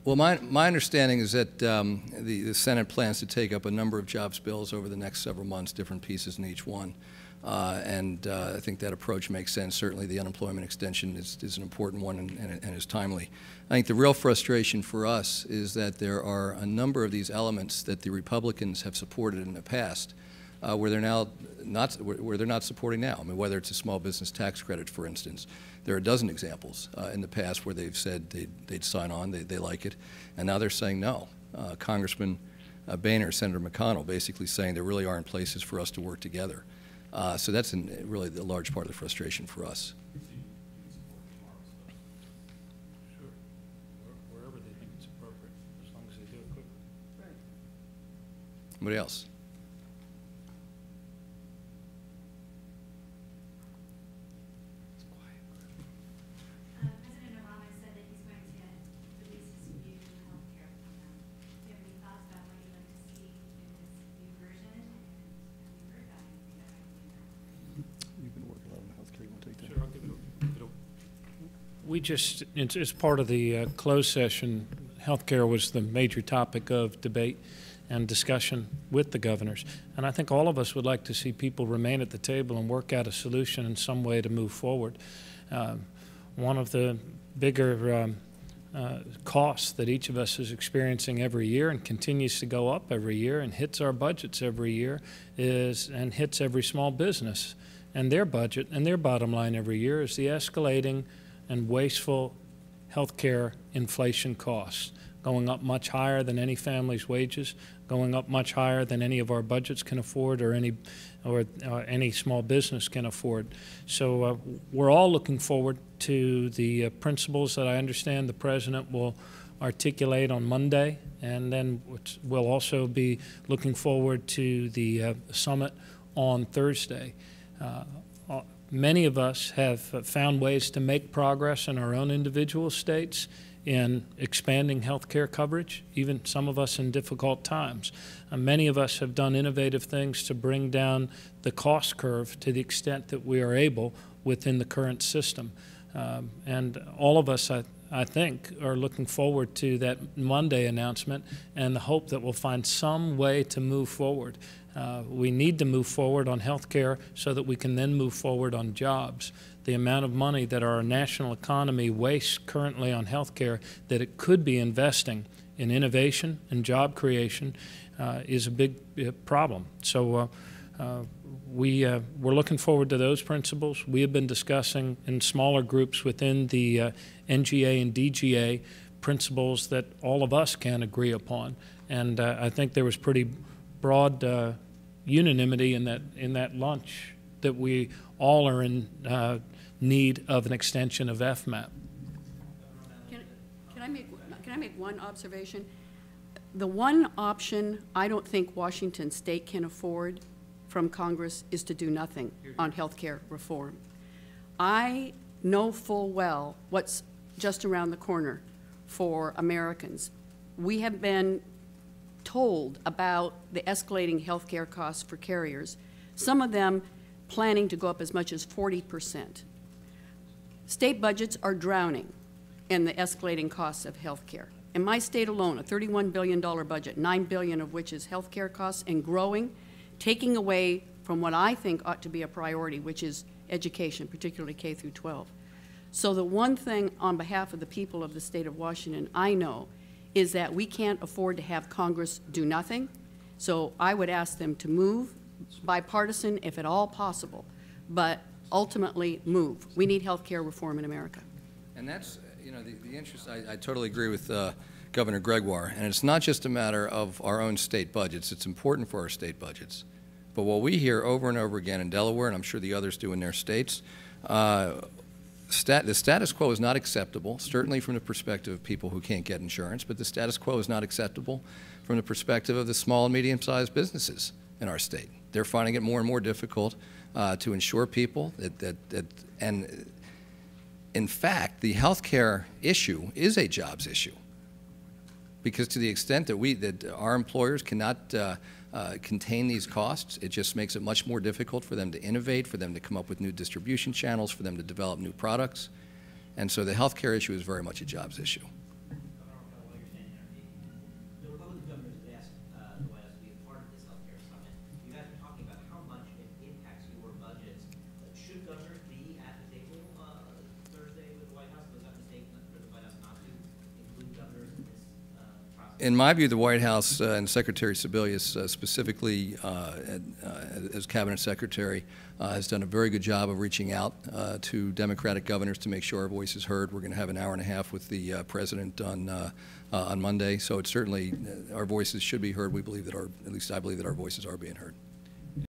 Well, my understanding is that the Senate plans to take up a number of jobs bills over the next several months, different pieces in each one. I think that approach makes sense. Certainly the unemployment extension is an important one and is timely. I think the real frustration for us is that there are a number of these elements that the Republicans have supported in the past where they're not supporting now. I mean, whether it's a small business tax credit, for instance. There are a dozen examples in the past where they've said they'd sign on, they like it, and now they're saying no. Congressman Boehner, Senator McConnell basically saying there really aren't places for us to work together. So that's really a large part of the frustration for us. Sure. Wherever they think it's appropriate, as long as they do it quickly. Right. Anybody else? President Obama said that he's going to release his view on health care program. Do you have any thoughts about what you'd like to see in this new version? And have you heard about anything that might be in that? You've been working on health care. You want to take that? Sure, I'll give it a We just, it's part of the closed session. Healthcare was the major topic of debate and discussion with the governors. And I think all of us would like to see people remain at the table and work out a solution in some way to move forward. One of the bigger costs that each of us is experiencing every year and continues to go up every year and hits our budgets every year and hits every small business and their budget and their bottom line every year is the escalating and wasteful healthcare inflation costs, going up much higher than any family's wages, going up much higher than any of our budgets can afford or any small business can afford. So we're all looking forward to the principles that I understand the President will articulate on Monday, and then we'll also be looking forward to the summit on Thursday. Many of us have found ways to make progress in our own individual states in expanding health care coverage, even some of us in difficult times. Many of us have done innovative things to bring down the cost curve to the extent that we are able within the current system. And all of us, I think, are looking forward to that Monday announcement and the hope that we'll find some way to move forward. We need to move forward on health care so that we can then move forward on jobs. The amount of money that our national economy wastes currently on health care that it could be investing in innovation and job creation is a big problem. So we're looking forward to those principles. We have been discussing in smaller groups within the NGA and DGA principles that all of us can agree upon. And I think there was pretty broad unanimity in that lunch that we all are in need of an extension of FMAP. Can I make one observation? The one option I don't think Washington State can afford from Congress is to do nothing on health care reform. I know full well what's just around the corner for Americans. We have been told about the escalating health care costs for carriers, some of them planning to go up as much as 40%. State budgets are drowning in the escalating costs of health care. In my state alone, a $31 billion budget, $9 billion of which is health care costs and growing, taking away from what I think ought to be a priority, which is education, particularly K through 12. So the one thing on behalf of the people of the state of Washington I know is that we can't afford to have Congress do nothing. So I would ask them to move, bipartisan if at all possible, but ultimately move. We need health care reform in America. And that's, you know, the interest, I totally agree with Governor Gregoire, and it's not just a matter of our own state budgets. It's important for our state budgets. But what we hear over and over again in Delaware, and I'm sure the others do in their states, the status quo is not acceptable, certainly from the perspective of people who can't get insurance, but the status quo is not acceptable from the perspective of the small and medium-sized businesses in our state. They're finding it more and more difficult to insure people and in fact, the health care issue is a jobs issue, because to the extent that our employers cannot contain these costs, it just makes it much more difficult for them to innovate, for them to come up with new distribution channels, for them to develop new products. And so the health care issue is very much a jobs issue. In my view, the White House and Secretary Sebelius specifically as Cabinet Secretary has done a very good job of reaching out to Democratic governors to make sure our voice is heard. We're going to have an hour and a half with the President on Monday, so it's certainly our voices should be heard. We believe that at least I believe that our voices are being heard.